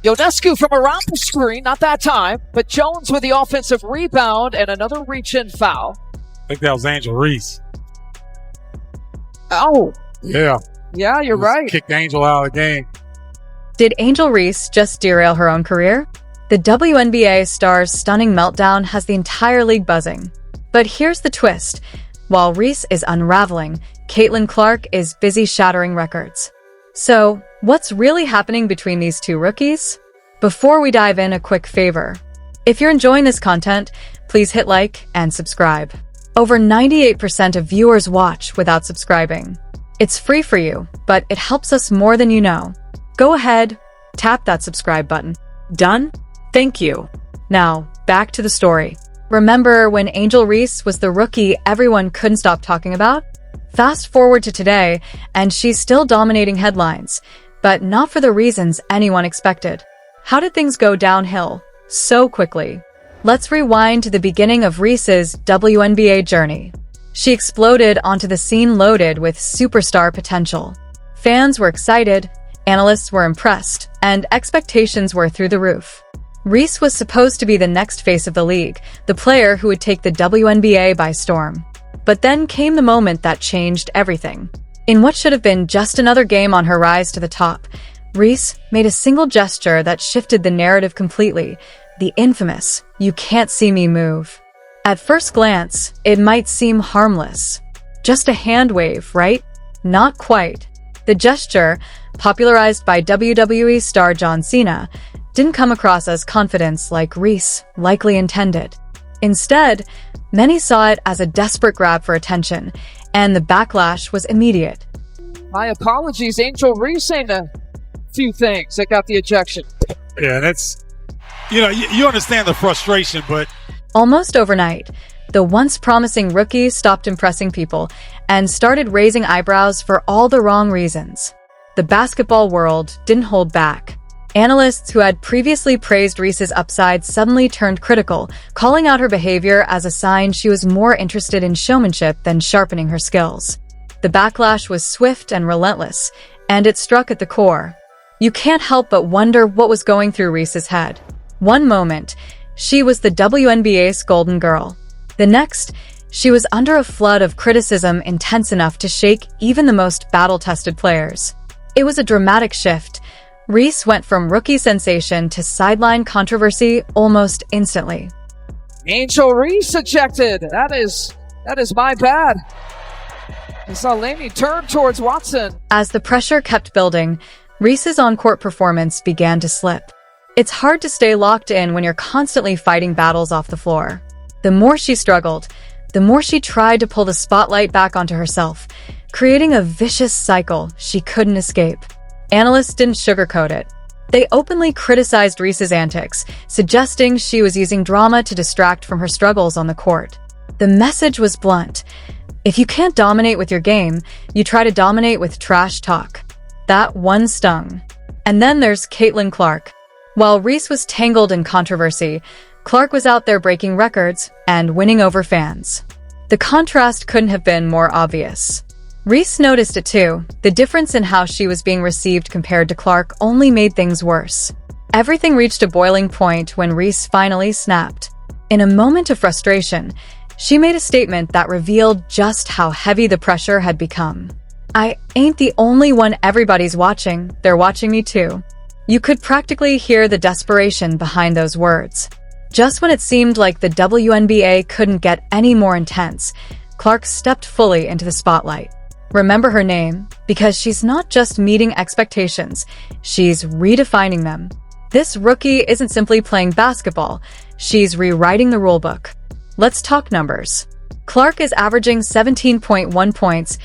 Ionescu from around the screen, not that time, but Jones with the offensive rebound and another reach-in foul. I think that was Angel Reese. Oh. Yeah. Yeah, you're right. Kicked Angel out of the game. Did Angel Reese just derail her own career? The WNBA star's stunning meltdown has the entire league buzzing. But here's the twist. While Reese is unraveling, Caitlin Clark is busy shattering records. So, what's really happening between these two rookies? Before we dive in, a quick favor. If you're enjoying this content, please hit like and subscribe. Over 98% of viewers watch without subscribing. It's free for you, but it helps us more than you know. Go ahead, tap that subscribe button. Done? Thank you. Now, back to the story. Remember when Angel Reese was the rookie everyone couldn't stop talking about? Fast forward to today, and she's still dominating headlines, but not for the reasons anyone expected. How did things go downhill so quickly? Let's rewind to the beginning of Reese's WNBA journey. She exploded onto the scene loaded with superstar potential. Fans were excited, analysts were impressed, and expectations were through the roof. Reese was supposed to be the next face of the league, the player who would take the WNBA by storm. But then came the moment that changed everything. In what should have been just another game on her rise to the top, Reese made a single gesture that shifted the narrative completely, the infamous, "You can't see me" move. At first glance, it might seem harmless. Just a hand wave, right? Not quite. The gesture, popularized by WWE star John Cena, didn't come across as confidence like Reese likely intended. Instead, many saw it as a desperate grab for attention, and the backlash was immediate. My apologies, Angel Reese saying a few things that got the ejection. Yeah, that's, you understand the frustration, but... Almost overnight, the once promising rookie stopped impressing people and started raising eyebrows for all the wrong reasons. The basketball world didn't hold back. Analysts who had previously praised Reese's upside suddenly turned critical, calling out her behavior as a sign she was more interested in showmanship than sharpening her skills. The backlash was swift and relentless, and it struck at the core. You can't help but wonder what was going through Reese's head. One moment, she was the WNBA's golden girl. The next, she was under a flood of criticism intense enough to shake even the most battle-tested players. It was a dramatic shift. Reese went from rookie sensation to sideline controversy almost instantly. Angel Reese ejected. That is my bad. I saw Laney turn towards Watson. As the pressure kept building, Reese's on-court performance began to slip. It's hard to stay locked in when you're constantly fighting battles off the floor. The more she struggled, the more she tried to pull the spotlight back onto herself, creating a vicious cycle she couldn't escape. Analysts didn't sugarcoat it. They openly criticized Reese's antics, suggesting she was using drama to distract from her struggles on the court. The message was blunt. If you can't dominate with your game, you try to dominate with trash talk. That one stung. And then there's Caitlin Clark. While Reese was tangled in controversy, Clark was out there breaking records and winning over fans. The contrast couldn't have been more obvious. Reese noticed it too. The difference in how she was being received compared to Clark only made things worse. Everything reached a boiling point when Reese finally snapped. In a moment of frustration, she made a statement that revealed just how heavy the pressure had become. "I ain't the only one everybody's watching, they're watching me too." You could practically hear the desperation behind those words. Just when it seemed like the WNBA couldn't get any more intense, Clark stepped fully into the spotlight. Remember her name, because she's not just meeting expectations, she's redefining them. This rookie isn't simply playing basketball, she's rewriting the rulebook. Let's talk numbers. Clark is averaging 17.1 points,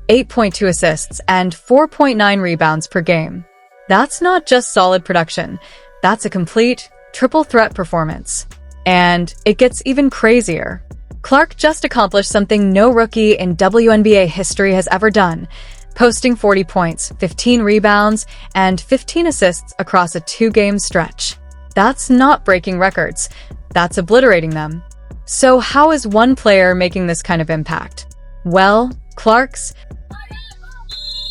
8.2 assists, and 4.9 rebounds per game. That's not just solid production, that's a complete, triple-threat performance. And it gets even crazier. Clark just accomplished something no rookie in WNBA history has ever done, posting 40 points, 15 rebounds, and 15 assists across a 2-game stretch. That's not breaking records, that's obliterating them. So how is one player making this kind of impact? Well, Clark's...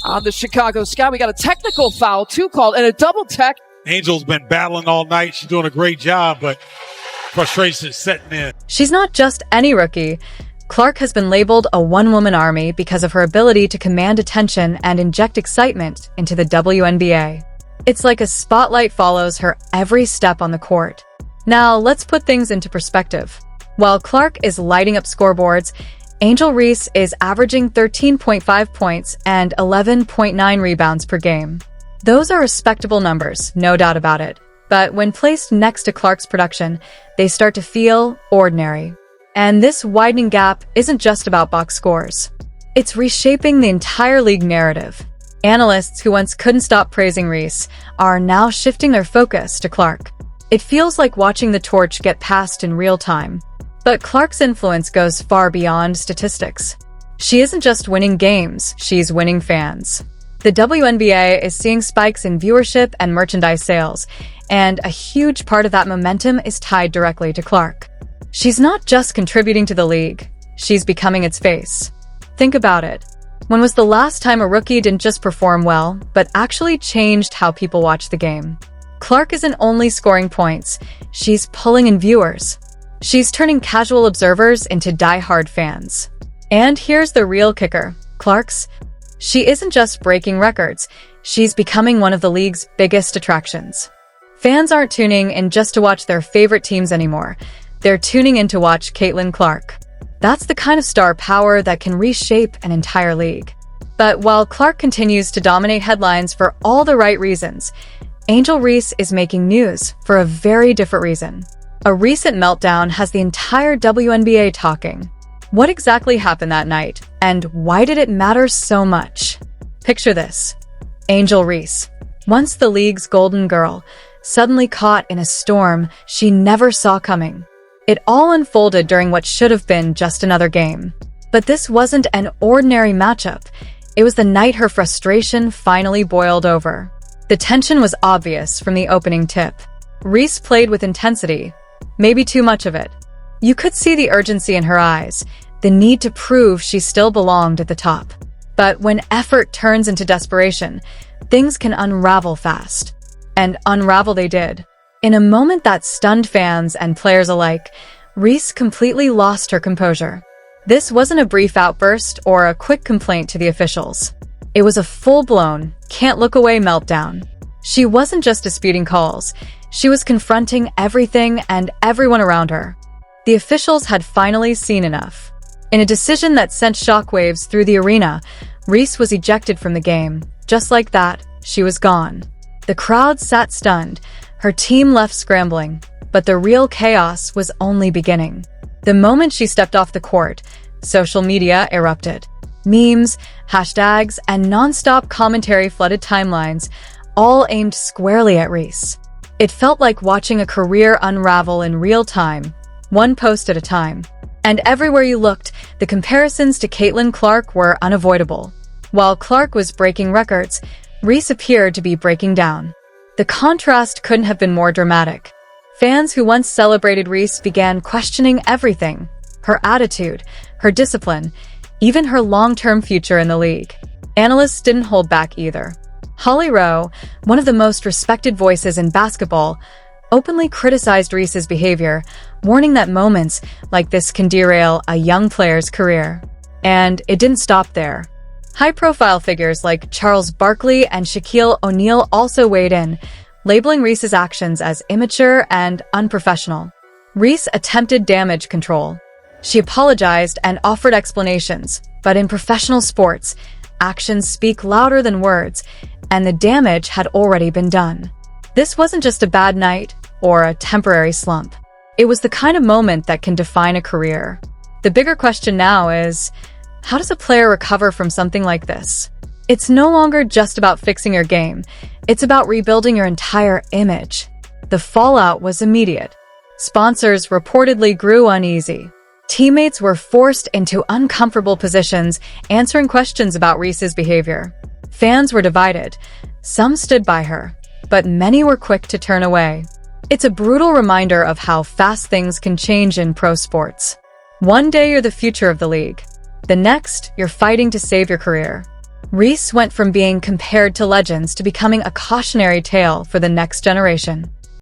On the Chicago Sky, we got a technical foul, 2 called, and a double tech. Angel's been battling all night. She's doing a great job, but frustration is setting in. She's not just any rookie. Clark has been labeled a one-woman army because of her ability to command attention and inject excitement into the WNBA. It's like a spotlight follows her every step on the court. Now, let's put things into perspective. While Clark is lighting up scoreboards, Angel Reese is averaging 13.5 points and 11.9 rebounds per game. Those are respectable numbers, no doubt about it. But when placed next to Clark's production, they start to feel ordinary. And this widening gap isn't just about box scores. It's reshaping the entire league narrative. Analysts who once couldn't stop praising Reese are now shifting their focus to Clark. It feels like watching the torch get passed in real time. But Clark's influence goes far beyond statistics. She isn't just winning games, she's winning fans. The WNBA is seeing spikes in viewership and merchandise sales, and a huge part of that momentum is tied directly to Clark. She's not just contributing to the league, she's becoming its face. Think about it. When was the last time a rookie didn't just perform well, but actually changed how people watch the game? Clark isn't only scoring points, she's pulling in viewers. She's turning casual observers into die-hard fans. And here's the real kicker. She isn't just breaking records, she's becoming one of the league's biggest attractions. Fans aren't tuning in just to watch their favorite teams anymore. They're tuning in to watch Caitlin Clark. That's the kind of star power that can reshape an entire league. But while Clark continues to dominate headlines for all the right reasons, Angel Reese is making news for a very different reason. A recent meltdown has the entire WNBA talking. What exactly happened that night, and why did it matter so much? Picture this. Angel Reese, once the league's golden girl, suddenly caught in a storm she never saw coming. It all unfolded during what should have been just another game. But this wasn't an ordinary matchup. It was the night her frustration finally boiled over. The tension was obvious from the opening tip. Reese played with intensity, maybe too much of it. You could see the urgency in her eyes, the need to prove she still belonged at the top. But when effort turns into desperation, things can unravel fast. And unravel they did. In a moment that stunned fans and players alike, Reese completely lost her composure. This wasn't a brief outburst or a quick complaint to the officials. It was a full-blown, can't-look-away meltdown. She wasn't just disputing calls. She was confronting everything and everyone around her. The officials had finally seen enough. In a decision that sent shockwaves through the arena, Reese was ejected from the game. Just like that, she was gone. The crowd sat stunned, her team left scrambling, but the real chaos was only beginning. The moment she stepped off the court, social media erupted. Memes, hashtags, and nonstop commentary flooded timelines, all aimed squarely at Reese. It felt like watching a career unravel in real time, one post at a time. And everywhere you looked, the comparisons to Caitlin Clark were unavoidable. While Clark was breaking records, Reese appeared to be breaking down. The contrast couldn't have been more dramatic. Fans who once celebrated Reese began questioning everything: her attitude, her discipline, even her long-term future in the league. Analysts didn't hold back either. Holly Rowe, one of the most respected voices in basketball, openly criticized Reese's behavior, warning that moments like this can derail a young player's career. And it didn't stop there. High-profile figures like Charles Barkley and Shaquille O'Neal also weighed in, labeling Reese's actions as immature and unprofessional. Reese attempted damage control. She apologized and offered explanations, but in professional sports, actions speak louder than words, and the damage had already been done. This wasn't just a bad night or a temporary slump. It was the kind of moment that can define a career. The bigger question now is, how does a player recover from something like this? It's no longer just about fixing your game. It's about rebuilding your entire image. The fallout was immediate. Sponsors reportedly grew uneasy. Teammates were forced into uncomfortable positions, answering questions about Reese's behavior. Fans were divided. Some stood by her, but many were quick to turn away. It's a brutal reminder of how fast things can change in pro sports. One day you're the future of the league. The next, you're fighting to save your career. Reese went from being compared to legends to becoming a cautionary tale for the next generation.